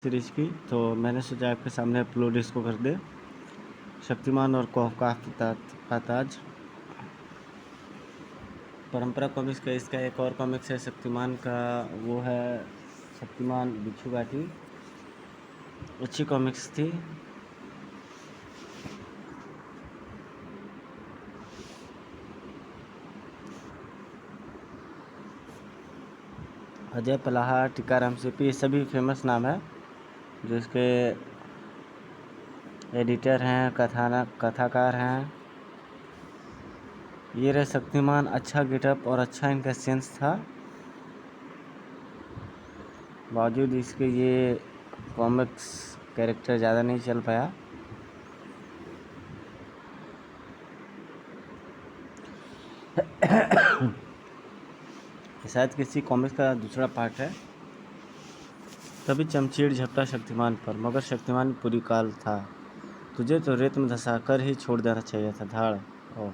Series की, तो मैंने सोचा आपके सामने अपलोड इसको कर दे। शक्तिमान और खौफ का ताज परंपरा कॉमिक्स का इसका एक और कॉमिक्स है शक्तिमान का, वो है शक्तिमान बिच्छू घाटी। अच्छी कॉमिक्स थी। अजय पलाहा, टीकाराम सीपी, ये सभी फेमस नाम है जो इसके एडिटर हैं, कथाकार हैं। ये रहे शक्तिमान। अच्छा गेटअप और अच्छा इनका सेंस था, बावजूद इसके ये कॉमिक्स कैरेक्टर ज़्यादा नहीं चल पाया। शायद किसी कॉमिक्स का दूसरा पार्ट है। तभी चमचीड़ झपटा शक्तिमान पर, मगर शक्तिमान पूरी काल था। तुझे तो रेत में धंसाकर ही छोड़ देना चाहिए था। धाड़। ओ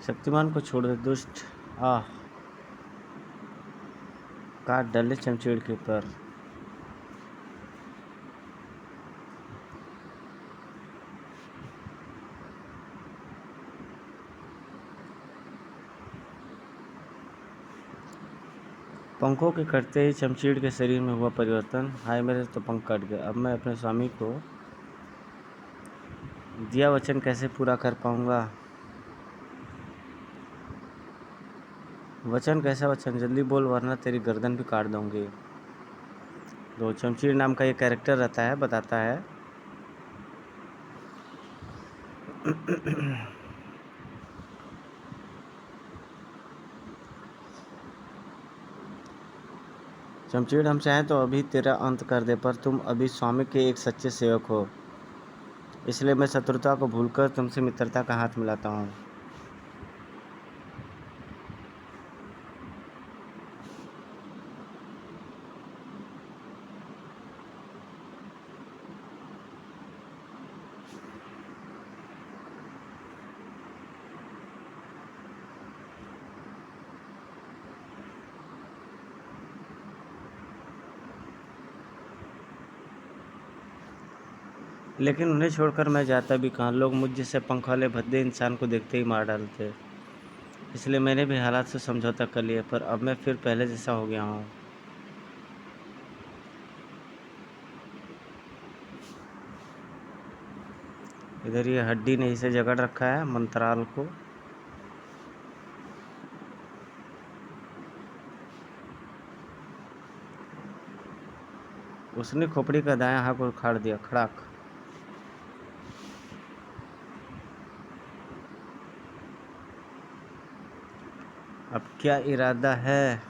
शक्तिमान को छोड़ दे दुष्ट। आह, काट डाले चमचीड़ के पर। पंखों के कटते ही चमचीड़ के शरीर में हुआ परिवर्तन। हाय मेरे तो पंख कट गए। अब मैं अपने स्वामी को दिया वचन कैसे पूरा कर पाऊंगा। वचन? कैसा वचन? जल्दी बोल वरना तेरी गर्दन भी काट दूंगी। तो चमचीड़ नाम का ये कैरेक्टर रहता है, बताता है। चमचीड़, हम चाहें तो अभी तेरा अंत कर दे, पर तुम अभी स्वामी के एक सच्चे सेवक हो, इसलिए मैं शत्रुता को भूलकर तुमसे मित्रता का हाथ मिलाता हूँ। लेकिन उन्हें छोड़कर मैं जाता भी कहाँ। लोग मुझ जैसे पंख वाले भद्दे इंसान को देखते ही मार डालते, इसलिए मैंने भी हालात से समझौता कर लिया। पर अब मैं फिर पहले जैसा हो गया हूँ। इधर ये हड्डी ने इसे जकड़ रखा है, मंत्राल को। उसने खोपड़ी का दायां हाथ उखाड़ दिया। खड़ाक। अब क्या इरादा है?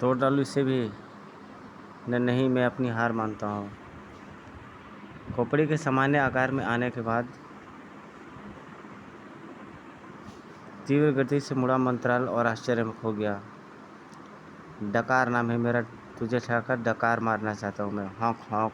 तोड़ डालू इसे भी? नहीं, मैं अपनी हार मानता हूँ। खोपड़ी के सामान्य आकार में आने के बाद तीव्र गति से मुड़ा मंत्राल और आश्चर्य में खो गया। डकार नाम है मेरा, तुझे ठहकर डकार मारना चाहता हूँ मैं। हॉक हॉक।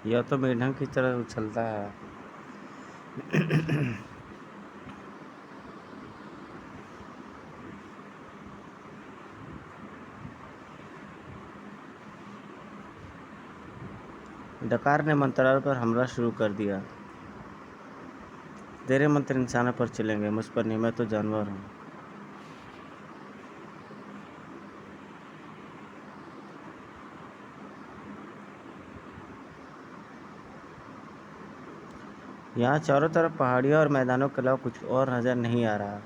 यह तो मेढक की तरह उछलता है। डकार ने मंत्राल पर हमला शुरू कर दिया। तेरे मंत्र इंसानों पर चलेंगे, मुझ पर नहीं, मैं तो जानवर हूँ। यहाँ चारों तरफ पहाड़ियाँ और मैदानों के अलावा कुछ और नज़र नहीं आ रहा।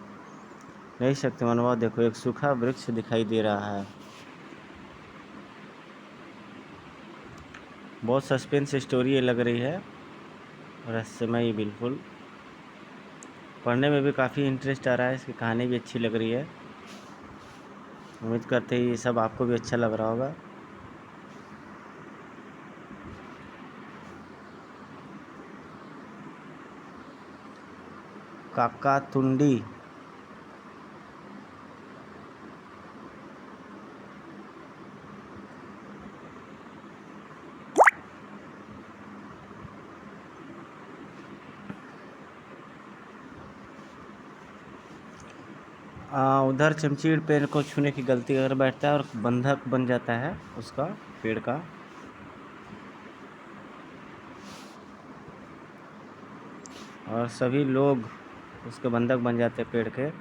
नहीं शक्तिमान, वह देखो, एक सूखा वृक्ष दिखाई दे रहा है। बहुत सस्पेंस स्टोरी ये लग रही है, रहस्यमयी बिल्कुल। पढ़ने में भी काफ़ी इंटरेस्ट आ रहा है, इसकी कहानी भी अच्छी लग रही है। उम्मीद करते हैं ये सब आपको भी अच्छा लग रहा होगा। काकातुंडी। उधर चमचीड़ पेड़ को छूने की गलती अगर बैठता है और बंधक बन जाता है उसका, पेड़ का। और सभी लोग उसके बंधक बन जाते हैं पेड़ के।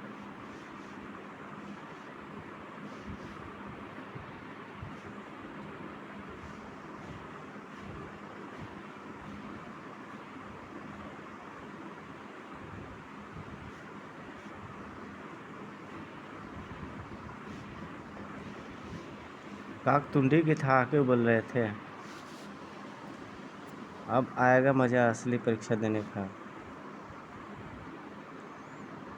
काकतुंडी के था के बोल रहे थे। अब आएगा मज़ा असली परीक्षा देने का।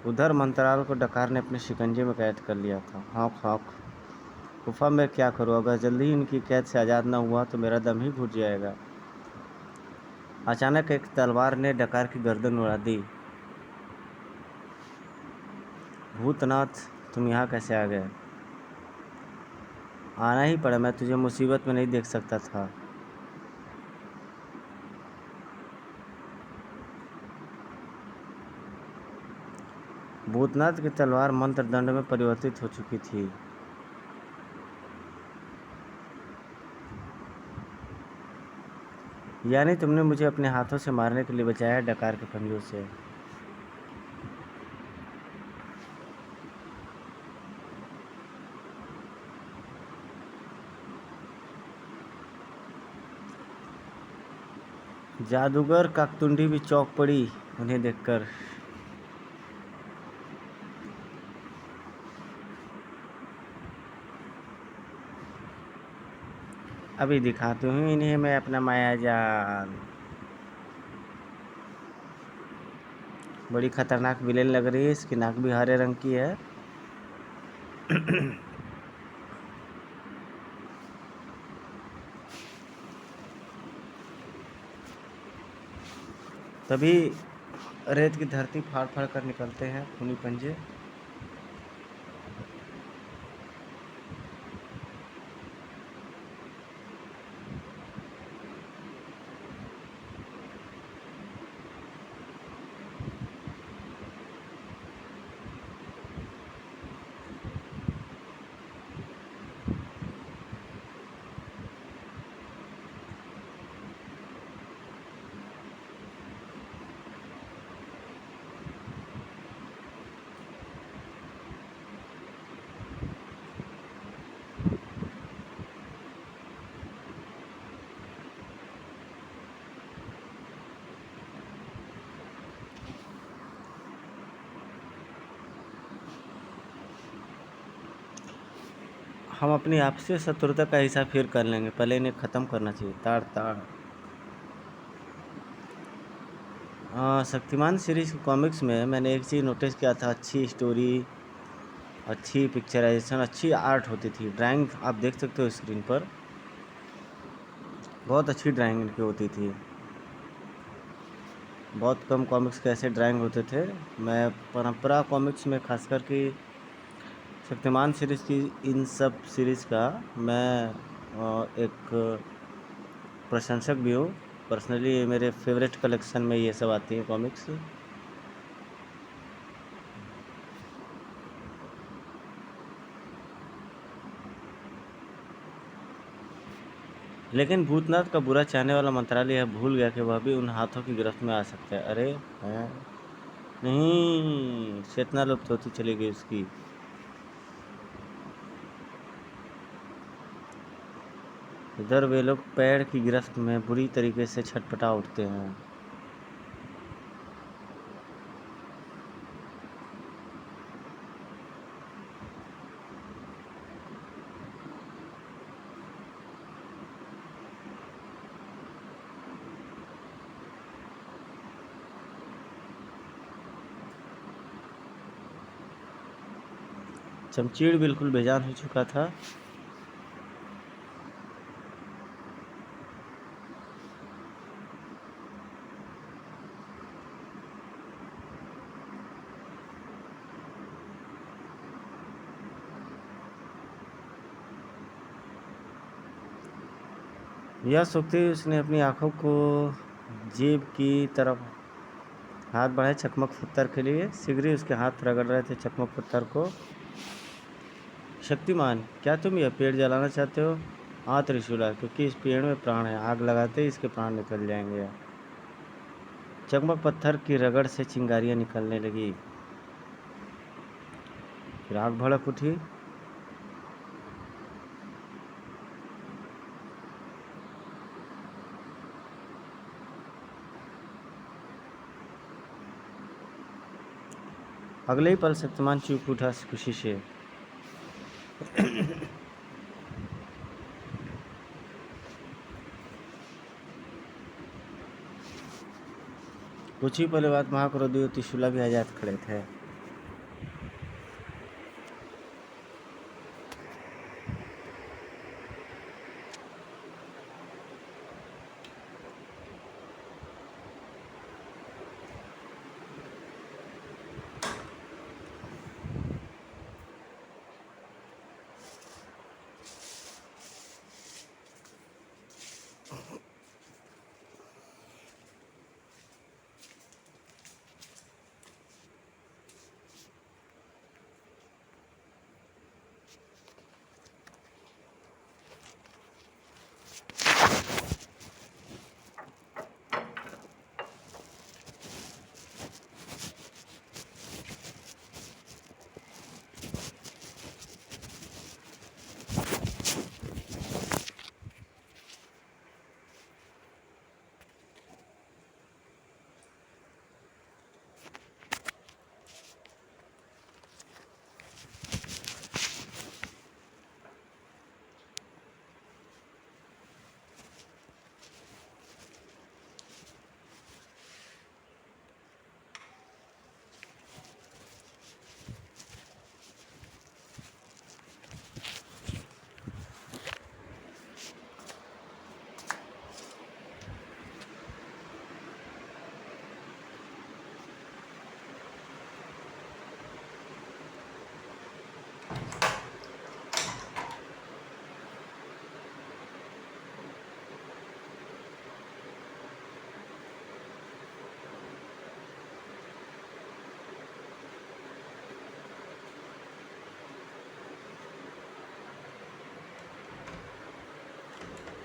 उधर मंत्राल को डकार ने अपने शिकंजे में कैद कर लिया था। हौक हौक। गुफा में क्या करूँ, अगर जल्दी इनकी कैद से आज़ाद न हुआ तो मेरा दम ही घुट जाएगा। अचानक एक तलवार ने डकार की गर्दन उड़ा दी। भूतनाथ, तुम यहाँ कैसे आ गए? आना ही पड़ा, मैं तुझे मुसीबत में नहीं देख सकता था। भूतनाथ की तलवार मंत्र दंड में परिवर्तित हो चुकी थी। यानी तुमने मुझे अपने हाथों से मारने के लिए बचाया डकार के पंजों से। जादूगर काकतुंडी भी चौंक पड़ी उन्हें देखकर। अभी दिखाती हूँ इन्हें मैं अपना माया जाल। बड़ी खतरनाक विलेन लग रही है, इसकी नाक भी हरे रंग की है। तभी रेत की धरती फाड़ फाड़ कर निकलते हैं खूनी पंजे। हम अपनी आपसी शत्रुता का हिसाब फिर कर लेंगे, पहले इन्हें ख़त्म करना चाहिए। ताड़ ताड़। शक्तिमान सीरीज कॉमिक्स में मैंने एक चीज़ नोटिस किया था, अच्छी स्टोरी, अच्छी पिक्चराइजेशन, अच्छी आर्ट होती थी। ड्राइंग आप देख सकते हो स्क्रीन पर, बहुत अच्छी ड्राइंग इनकी होती थी। बहुत कम कॉमिक्स के ऐसे ड्राइंग होते थे। मैं परंपरा कॉमिक्स में खासकर कि शक्तिमान सीरीज़ की, इन सब सीरीज़ का मैं एक प्रशंसक भी हूँ। पर्सनली मेरे फेवरेट कलेक्शन में ये सब आती है कॉमिक्स। लेकिन भूतनाथ का बुरा चाहने वाला मंत्रालय यह भूल गया कि वह भी उन हाथों की गिरफ्त में आ सकता है। अरे हैं? नहीं, चेतना लुप्त होती चली गई उसकी। इधर वे लोग पेड़ की गिरफ्त में बुरी तरीके से छटपटा उठते हैं। चमचीड़ बिल्कुल बेजान हो चुका था। यह सोचते ही उसने अपनी आंखों को जेब की तरफ हाथ बढ़ाए चकमक पत्थर के लिए। शीघ्र ही उसके हाथ रगड़ रहे थे चकमक पत्थर को। शक्तिमान, क्या तुम यह पेड़ जलाना चाहते हो? हाँ त्रिशूला, क्योंकि इस पेड़ में प्राण है, आग लगाते ही इसके प्राण निकल जाएंगे। चकमक पत्थर की रगड़ से चिंगारियां निकलने लगी। फिर आग भड़क उठी। अगले ही पल शक्तिमान चूक उठा खुशी से। कुछ ही पल बाद महाक्रोधी और त्रिशूला भी आजाद खड़े थे।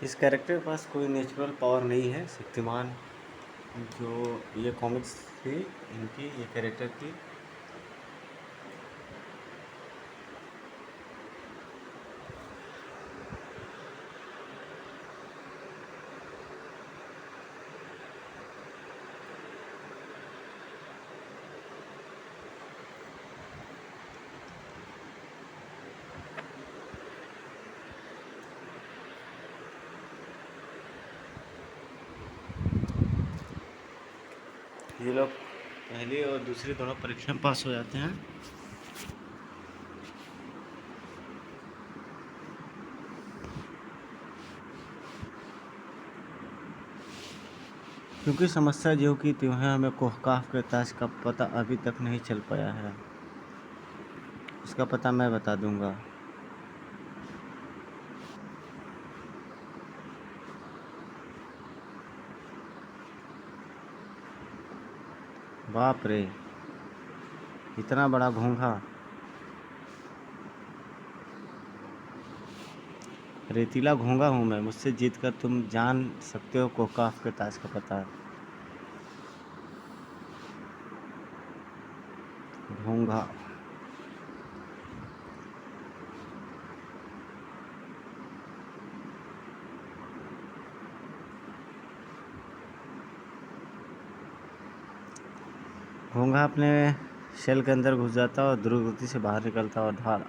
इस कैरेक्टर के पास कोई नेचुरल पावर नहीं है। शक्तिमान जो ये कॉमिक्स थी इनकी, ये कैरेक्टर की, ये लोग पहली और दूसरी दोनों परीक्षा में पास हो जाते हैं। क्योंकि समस्या जो की त्यों है, हमें कोहकाफ के ताज का पता अभी तक नहीं चल पाया है। उसका पता मैं बता दूंगा। बाप रे, इतना बड़ा घोंघा! रेतीला घोंघा हूँ मैं, मुझसे जीत कर तुम जान सकते हो कोहकाफ के ताज का पता। घोंघा। घोंघा अपने शेल के अंदर घुस जाता और द्रुत गति से बाहर निकलता और ढाल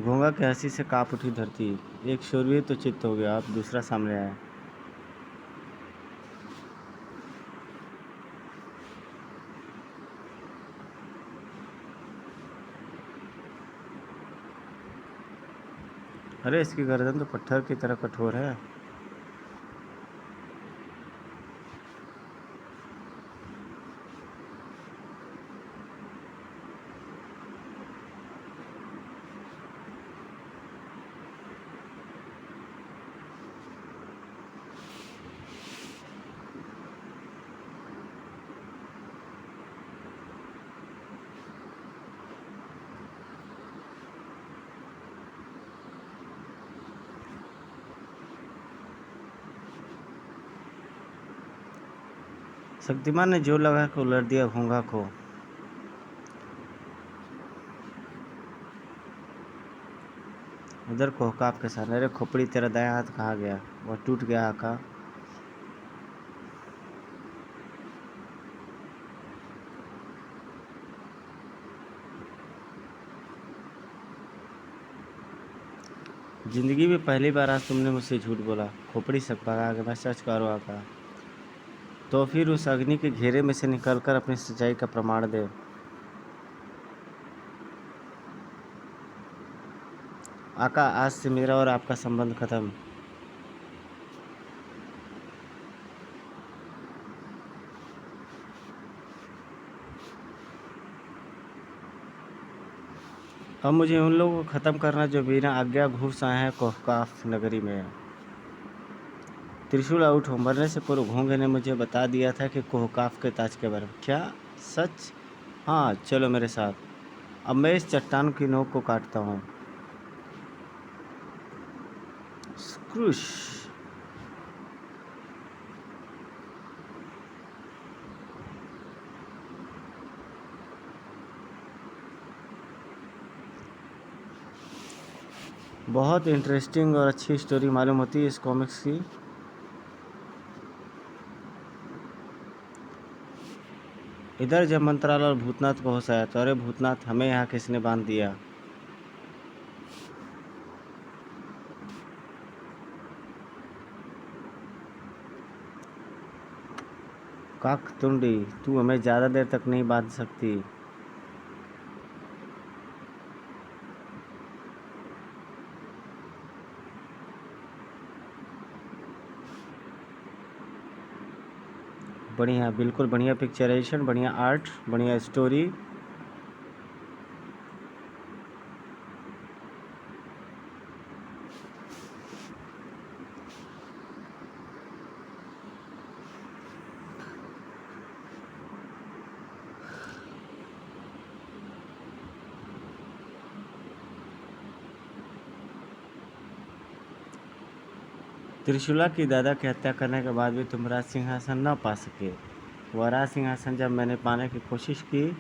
घोंघा की हंसी से कांप उठी धरती। एक शूरवीर तो चित्त हो गया, अब दूसरा सामने आया। अरे इसकी गर्दन तो पत्थर की तरह कठोर है। शक्तिमान ने जोर लगा के उलट दिया घोंघा को। उधर कोहकाफ के साथ, अरे खोपड़ी तेरा दायां हाथ कहाँ गया? वह टूट गया आका। जिंदगी में पहली बार आज तुमने मुझसे झूठ बोला। खोपड़ी से भगा के, मैं सच कह रहा आका। तो फिर उस अग्नि के घेरे में से निकलकर अपनी सच्चाई का प्रमाण दे। आका, आज से मेरा और आपका संबंध खत्म। अब मुझे उन लोगों को ख़त्म करना जो बिना आज्ञा घुस आए हैं कोहकाफ नगरी में। त्रिशूल आउट हो। मरने से पूर्व घोंघे ने मुझे बता दिया था कि कोहकाफ के ताज के बारे में। क्या सच? हाँ, चलो मेरे साथ। अब मैं इस चट्टान की नोक को काटता हूँ। स्क्रूश। बहुत इंटरेस्टिंग और अच्छी स्टोरी मालूम होती है इस कॉमिक्स की। इधर जब मंत्रालय और भूतनाथ को होश आया तो, अरे भूतनाथ, हमें यहाँ किसने बांध दिया? काकतुंडी, तू हमें ज़्यादा देर तक नहीं बांध सकती। बढ़िया, बिल्कुल बढ़िया पिक्चराइजेशन, बढ़िया आर्ट, बढ़िया स्टोरी। त्रिशूला की दादा की हत्या करने के बाद भी तुम राज सिंहासन न पा सके। वह राज सिंहासन जब मैंने पाने की कोशिश की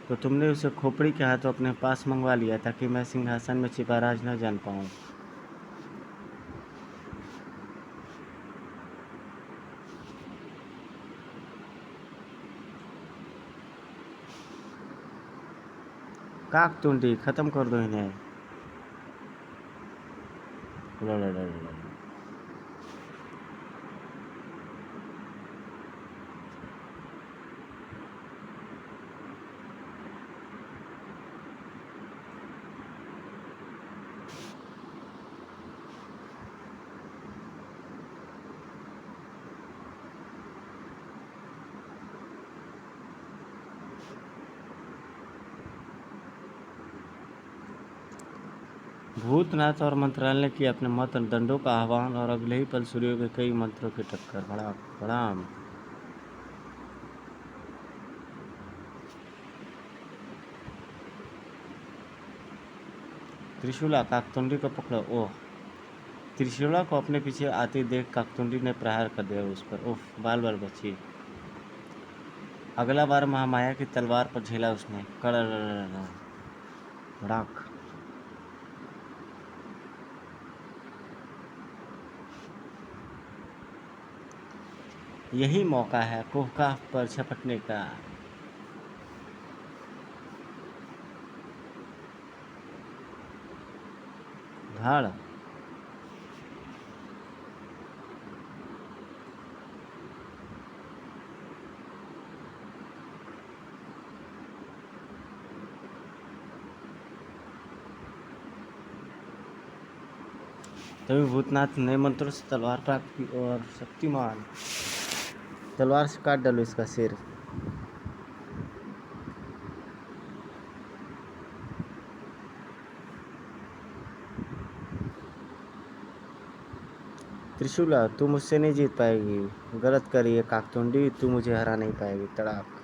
तो तुमने उसे खोपड़ी के हाथों अपने पास मंगवा लिया ताकि मैं सिंहासन में छिपा राज न जान पाऊँ। काकतुंडी, खत्म कर दो इन्हें। भूतनाथ और मंत्रालय ने किया अपने मत दंडों का आह्वान और अगले ही पल सूर्यों के कई मंत्रों की टक्कर। बड़ा प्रणाम। त्रिशूला, काकतुंडी को पकड़ो। ओह। त्रिशूला को अपने पीछे आती देख काकतुंडी ने प्रहार कर दिया उस पर। उफ, बाल बाल बची। अगला बार महामाया की तलवार पर झेला उसने। कड़क। यही मौका है कोहकाफ पर झपटने का। धाड़। तभी भूतनाथ ने मंत्रों से तलवार प्राप्त की और शक्तिमान, तलवार से काट डालो इसका सिर। त्रिशूला, तू मुझसे नहीं जीत पाएगी। गलत करी है काकतुंडी, तू मुझे हरा नहीं पाएगी। तड़ाक।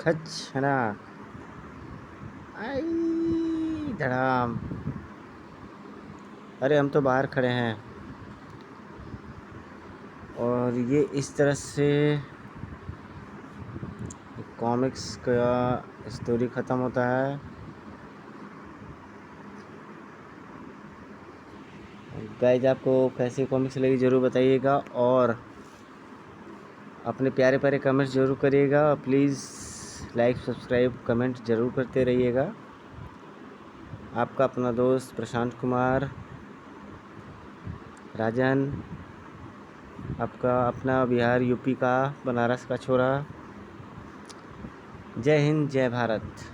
खच है ना। आई धड़ाम। अरे हम तो बाहर खड़े हैं और ये इस तरह से कॉमिक्स का स्टोरी ख़त्म होता है। गाइज आपको कैसी कॉमिक्स लगी ज़रूर बताइएगा और अपने प्यारे प्यारे कमेंट्स ज़रूर करिएगा। प्लीज़ लाइक सब्सक्राइब कमेंट ज़रूर करते रहिएगा। आपका अपना दोस्त प्रशांत कुमार राजन, आपका अपना बिहार यूपी का बनारस का छोरा। जय हिंद जय भारत।